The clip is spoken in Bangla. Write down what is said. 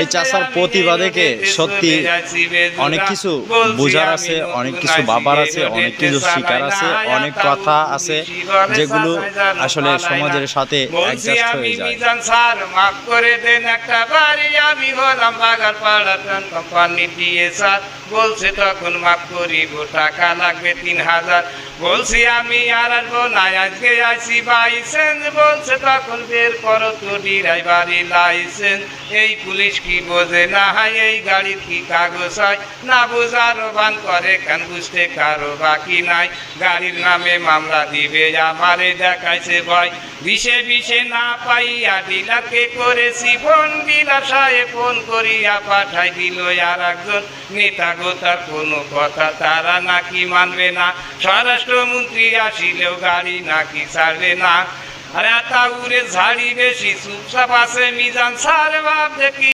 এই চাচার প্রতিভা দেখে সত্যি অনেক কিছু বোঝার আছে, অনেক কিছু ভাবার আছে, অনেক কিছু শিকার আছে, অনেক কথা আছে যেগুলো আসলে সমাজের সাথে অ্যাডজাস্ট হয়ে যায়। স্যার মাফ করে দেন একটা বাড়ি, আমি হলাম বাগারপাড়া কোম্পানি দিয়ে স্যার। বলছে তখন মাফ করিব, টাকা লাগবে 3000। বলছি আমি আর আসবো না, আজকে আইসি বাইসেন্স। বলছে তখন বের করো তো ড্রাইভারি লাইসেন্স। এই পুলিশ কি বোঝে না হয়, এই গাড়ির কি কাগজ হয় না, বোঝার বান করে কেন, বুঝতে কারো বাকি নাই। গাড়ির নামে মামলা দিবে আমারে দেখাইছে ভয়, বিষে বিষে না পাইয়া ডিলারকে করেছি ফোন। ডিলার সাহেব ফোন করিয়া পাঠাই দিল আর একজন নেতা গোতার কোনো কথা তারা নাকি মানবে না। স্বরাষ্ট্রমন্ত্রী আসিলেও গাড়ি নাকি ছাড়বে না। আরে তা উড়ে ঝাড়ি বেশি চুপচাপ আছে মিজান স্যার, ভাব দেখি